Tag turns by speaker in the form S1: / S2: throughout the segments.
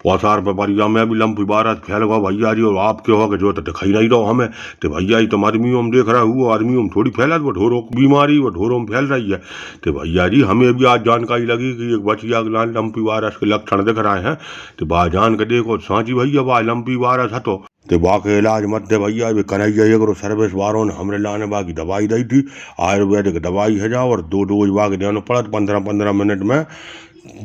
S1: औसार पे बढ़िया मैं भी लंबी बारह फैल गो भैया जी और आपके हो के जो तो दिखाई नहीं रहो हमें। तो भैया जी तुम आदमियों में देख रहा हुआ आदमियों में थोड़ी फैला वो ढोरों की बीमारी वो ढोरों में फैल रही है। तो भैया जी हमें भी आज जानकारी लगी कि एक बचिया के लाल लंबी वायरस के लक्षण दिख रहे हैं। तो बा जान के देखो सांची भैया बा लंबी वायरस है तो बा के इलाज मत दे भैया वे कन्हैया एग्रो सर्विस वालों ने हमरे लाने बा की दवाई दी थी। आयुर्वेदिक दवाई है जाओ और 2 डोज बा के देना पड़ा 15-15 मिनट में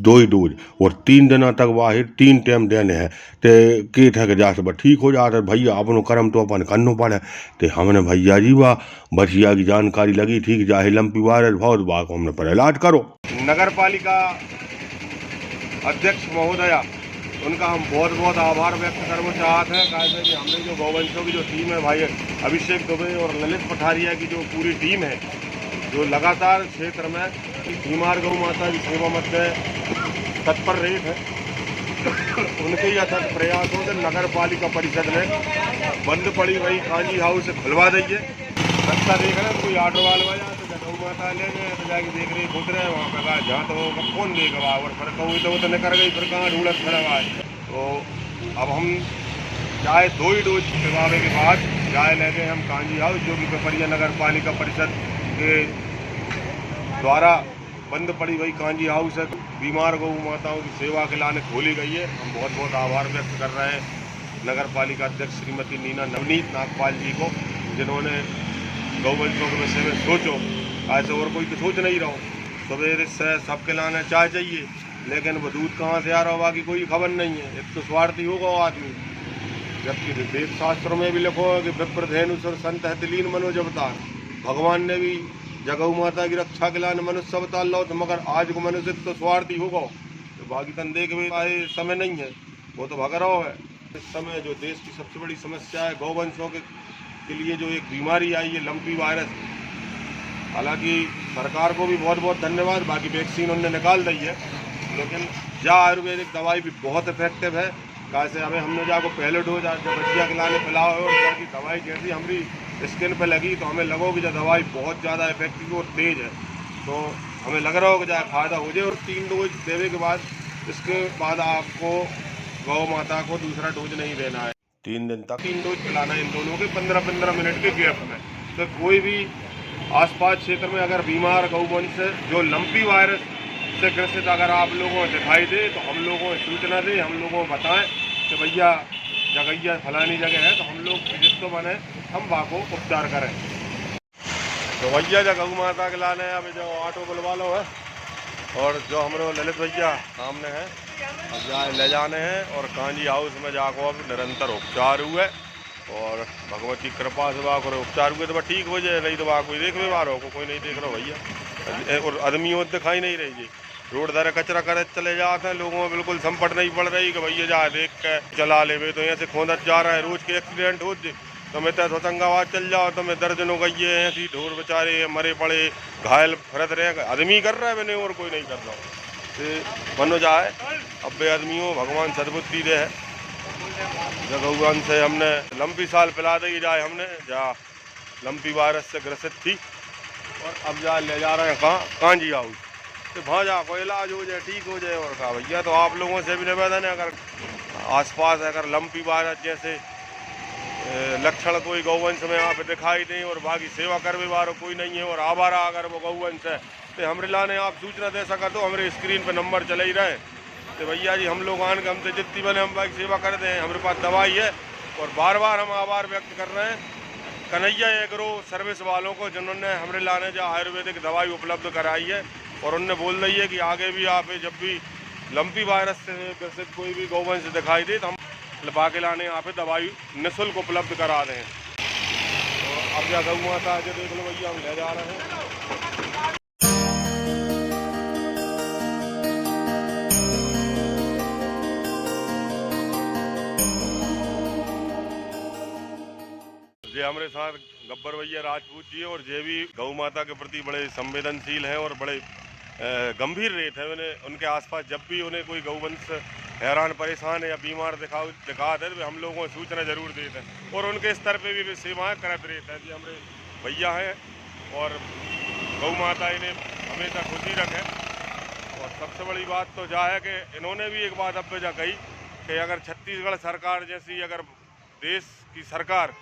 S1: 2 ही डोज और 3 दिन तक बाहर 3 टाइम देने हैं। ते के थे के जा से ठीक हो जाता भैया अपनो कर्म तो अपन करनो पड़े। ते हमने भैया जी वाह बचिया की जानकारी लगी ठीक जाहे लंपी वायरस बहुत बा को हमने पर इलाज करो। नगर पालिका अध्यक्ष महोदया उनका हम बहुत बहुत आभार व्यक्त करना चाहते हैं। कैसे कि हमने जो गौवंशों की जो टीम है भाई अभिषेक दुबे और ललित पठारिया की जो पूरी टीम है जो लगातार क्षेत्र में बीमार गौ माता की सेवा मध्य तत्पर रेत है उनके ही अथक प्रयासों से नगर पालिका परिषद ने बंद पड़ी वही कांजी हाउस से खुलवा दी है। रास्ता देख रहे हैं कोई ऑटो वाला तो गौ माता ले गए तो जाके देख रहे खुद रहे वहाँ पे कहा जहाँ तो वो कौन देगा और फिर कहूँ तो वो तो निकल गई फिर कहाँ ढूंढत खड़ा हुआ है। तो अब हम चाहे 2 ही डोज लगवाने के बाद जाए ले गए हम कांजी हाउस जो कि पिपरिया नगर पालिका परिषद के द्वारा बंद पड़ी वही कांजी हाउस है बीमार गौ माताओं की सेवा के लाने खोली गई है। हम बहुत बहुत आभार व्यक्त कर रहे हैं नगर पालिका अध्यक्ष श्रीमती नीना नवनीत नागपाल जी को जिन्होंने गौवंशों के विषय में सोचो। ऐसे और कोई सोच नहीं रहो सवेरे से सबके लाने चाय चाहिए लेकिन वो दूध कहाँ से आ रहा होगा कि कोई खबर नहीं है। एक तो स्वार्थी होगा आदमी जबकि वेद शास्त्रों में भी लिखो है कि विप्रधेनुसुर संत हतलीन मनोजवतार भगवान ने भी जगऊ माता की रक्षा के लाने मनुष्य अवतार लो तो मगर आज को मनुष्य तो स्वार्थी होगा तो बाकी तंदे के भी समय नहीं है वो तो भगराव है। इस समय जो देश की सबसे बड़ी समस्या है गौवंशों के लिए जो एक बीमारी आई है लंपी वायरस। हालांकि सरकार को भी बहुत बहुत धन्यवाद बाकी वैक्सीन उन्होंने निकाल दी है लेकिन यह आयुर्वेदिक दवाई भी बहुत इफेक्टिव है। कैसे हमें हमने जाको पहले डोज बच्चिया के लाने पिलाओ है और जाकि दवाई जैसी हमारी स्किन पे लगी तो हमें लगो कि जो दवाई बहुत ज़्यादा इफेक्टिव और तेज़ है तो हमें लग रहा हो कि जाए फ़ायदा हो जाए। और 3 डोज देने के बाद इसके बाद आपको गौ माता को दूसरा डोज नहीं देना है 3 दिन तक 3 डोज पिलाना है इन दोनों के 15-15 मिनट के गैप में। तो कोई भी आसपास क्षेत्र में अगर बीमार गौवंश जो लंपी वायरस से ग्रसित अगर आप लोगों को दिखाई दे तो हम लोगों को सूचना दें हम लोगों को बताएं कि भैया जगह फलानी जगह है तो हम लोग जिस तो बने हम वहाँ को उपचार करें। तो भैया जो गौ माता के लाने अभी जो ऑटो बुलवा लो है और जो हमारे ललित भैया सामने हैं अब जाए ले जाने हैं और कांजी हाउस में जाकर अब निरंतर उपचार हुए और भगवती कृपा से वहाँ उपचार हुए तो ठीक हो जाए नहीं तो वहाँ कोई देख ले बार को कोई नहीं देख रहा भैया और आदमियों दिखाई नहीं रही जी रोड दर कचरा करे चले जाते हैं लोगों में बिल्कुल संपट नहीं पड़ रही कि भैया जा देख के चला ले तो यहाँ से खोदत जा रहा है रोज के एक्सीडेंट हो तो मैं तो होशंगाबाद चल जाओ तो मैं दर्जनों गई है ऐसी ढोर बेचारे मरे पड़े घायल फरत रहे आदमी कर रहा है मैंने और कोई नहीं कर रहा तो बनो जाए अब बे आदमियों भगवान सद्बुद्धि दे है भगवान से हमने लंबी साल पिला दी जाए हमने जा लंपी वायरस से ग्रसित थी और अब जा ले जा रहे हैं कहाँ कांजी हाउस तो वहाँ जा कोई इलाज हो जाए ठीक हो जाए। और कहा भैया तो आप लोगों से भी निवेदन है अगर आसपास अगर लंपी वायरस जैसे लक्षण कोई गौवंश में यहाँ पे दिखाई नहीं और बाकी सेवा करने वालों कोई नहीं है और आवारा अगर वो गौवंश है तो हमरे लाने आप सूचना दे सका तो हमारे स्क्रीन पे नंबर चले ही रहे तो भैया जी हम लोग आन के हमसे जितनी बने हम बाकी सेवा कर दें हमारे पास दवाई है। और बार बार हम आभार व्यक्त कर रहे हैं कन्हैया एग्रो सर्विस वालों को जिन्होंने हमारे लाने जो आयुर्वेदिक दवाई उपलब्ध कराई है और उनने बोल रही है कि आगे भी आप जब भी लंपी वायरस से ग्रसित कोई भी गौवंश दिखाई दे तो हम लपा के लाने यहाँ पे दवाई निःशुल्क उपलब्ध करा दें। तो अब या गौ माता आगे देख लो भैया हम ले जा रहे हैं। जे हमारे साथ गब्बर भैया राजपूत जी और जे भी गौ माता के प्रति बड़े संवेदनशील हैं और बड़े गंभीर रहते हैं उनके आसपास जब भी उन्हें कोई गौवंश हैरान परेशान है या बीमार दिखा दे तो हम लोगों को सूचना जरूर देते हैं और उनके स्तर पे भी वे सेवाएँ करते रहते हैं। जी हमारे भैया हैं और गौ माता इन्हें हमेशा खुशी रखें। और सबसे बड़ी बात तो जा है कि इन्होंने भी एक बात अब जा कही कि अगर छत्तीसगढ़ सरकार जैसी अगर देश की सरकार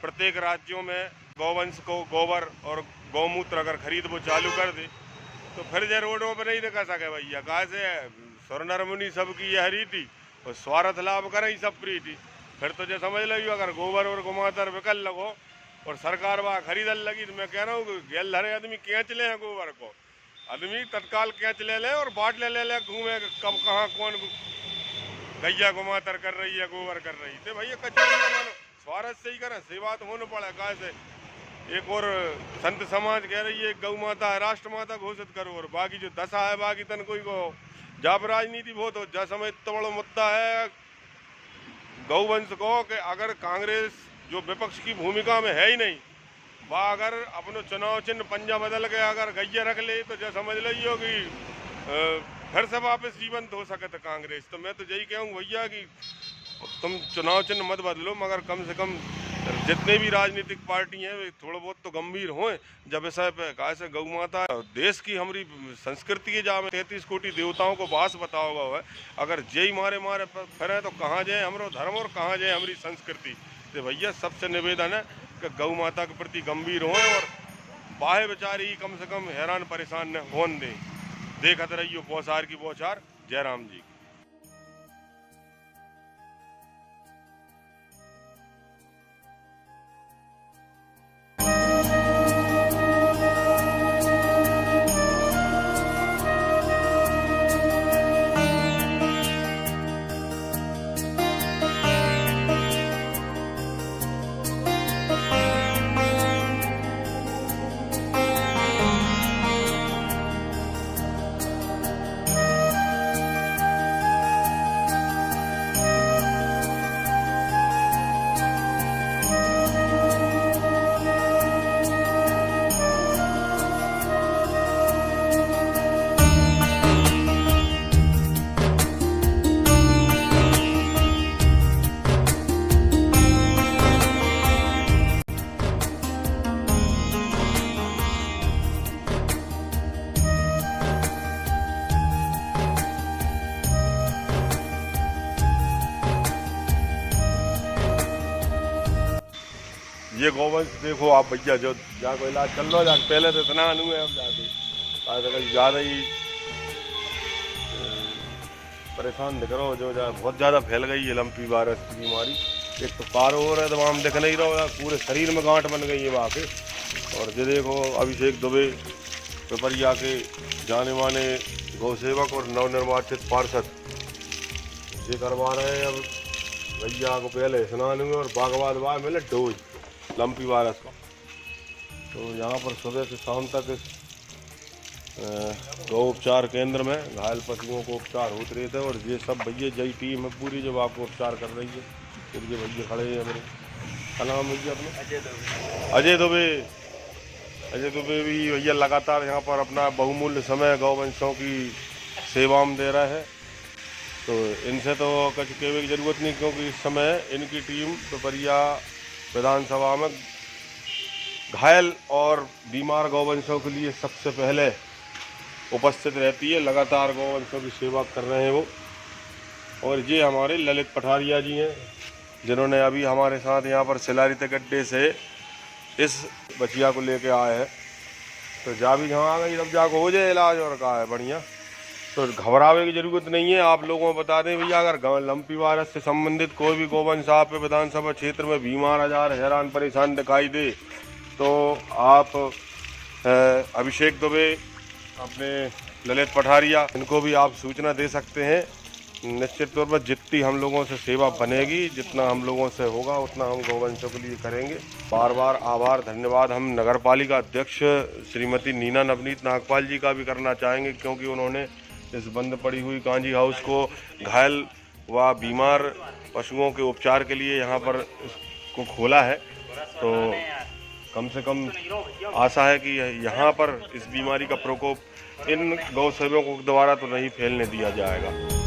S1: प्रत्येक राज्यों में गौवंश को गोबर और गौमूत्र अगर खरीद वो चालू कर दे तो फिर जो रोडों पर नहीं दिखा सके भैया। कहा से स्वर्णर मुनि सबकी यह रीति और स्वार्थ लाभ करें सब प्रीति। फिर तो जो समझ लो अगर गोबर और गोमातर विकल लगो और सरकार वहाँ खरीदन लगी तो मैं कह रहा हूँ गेल धरे आदमी कैच ले गोबर को, आदमी तत्काल कैच ले और बाट ले घूमे कब कहाँ कौन गैया गोमातर कर रही है गोबर कर रही है। भैया कचौड़ी मानो स्वार्थ से ही करें, सेवा तो होने पड़े। कहा से एक और संत समाज कह रही है गौ माता है राष्ट्र माता घोषित करो और बाकी जो दशा है बाकी तन कोई को जब राजनीति बहुत हो जा समय इतना बड़ा मुद्दा है गौवंश को कि अगर कांग्रेस जो विपक्ष की भूमिका में है ही नहीं वह अगर अपनो चुनाव चिन्ह पंजा बदल के अगर गैया रख ले तो जो समझ लो कि फिर से वापस जीवंत हो सके तो कांग्रेस। तो मैं तो यही कहूँ भैया कि तुम चुनाव चिन्ह मत बदलो मगर कम से कम जितने भी राजनीतिक पार्टी हैं वे थोड़ा बहुत तो गंभीर हों जब विषय पे। कहा से गौ माता देश की हमारी संस्कृति के जहाँ 33 कोटि देवताओं को वास बता होगा है, अगर जय मारे फिर तो कहाँ जाए हमारा धर्म और कहाँ जाए हमारी संस्कृति। तो भैया सबसे निवेदन है कि गौ माता के प्रति गंभीर हों और बाहे बेचारी कम से कम हैरान परेशान न होने दें। देखते रहिए बौछार की बौछार। जयराम जी। ये गौवंश देखो आप भैया जो जहाँ को इलाज चल रहा है पहले तो इतना अनु है अब जाके ज़्यादा ही परेशान दिख रहा हो जो बहुत ज़्यादा फैल गई है लंपी वायरस की बीमारी। एक तो पार हो रहा है तो हम दिख नहीं रहा पूरे शरीर में गांठ बन गई है वहाँ के। और ये देखो अभिषेक दुबे पिपरिया के जाने माने गौ सेवक और नवनिर्वाचित पार्षद ये करवा रहे हैं अब भैया को पहले स्नान हुए और बागवाद बाद मिले डोज लंपी वायरस का। तो यहाँ पर सुबह से शाम तक इस गौ उपचार केंद्र में घायल पशुओं को उपचार होते रहते हैं और ये सब भैया जय टीम है पूरी जो आपको उपचार कर रही है। फिर ये भैया खड़े हैं मेरे क्या नाम भैया अपने अजय दुबे। अजय दुबे भी भैया लगातार यहाँ पर अपना बहुमूल्य समय गौवंशों की सेवा में दे रहे हैं। तो इनसे तो कुछ कहने की ज़रूरत नहीं क्योंकि इस समय इनकी टीम पिपरिया विधानसभा में घायल और बीमार गौवंशों के लिए सबसे पहले उपस्थित रहती है। लगातार गौवंशों की सेवा कर रहे हैं वो। और ये हमारे ललित पठारिया जी हैं जिन्होंने अभी हमारे साथ यहाँ पर सिलारिते गड्ढे से इस बचिया को लेके आए हैं। तो जा भी जहाँ आ गई तब जाको हो जाए इलाज और कहा है बढ़िया। तो घबरावे की ज़रूरत नहीं है। आप लोगों को बता दें भैया अगर लंपी वायरस से संबंधित कोई भी गौवंश आप विधानसभा क्षेत्र में बीमार आजार हैरान परेशान दिखाई दे तो आप अभिषेक दुबे अपने ललित पठारिया इनको भी आप सूचना दे सकते हैं। निश्चित तौर पर जितनी हम लोगों से सेवा बनेगी जितना हम लोगों से होगा उतना हम गौवंशों के लिए करेंगे। बार बार आभार धन्यवाद हम नगर पालिका अध्यक्ष श्रीमती नीना नवनीत नागपाल जी का भी करना चाहेंगे क्योंकि उन्होंने इस बंद पड़ी हुई कांजी हाउस को घायल व बीमार पशुओं के उपचार के लिए यहाँ पर इसको खोला है। तो कम से कम आशा है कि यहाँ पर इस बीमारी का प्रकोप इन गौ सेवकों द्वारा तो नहीं फैलने दिया जाएगा।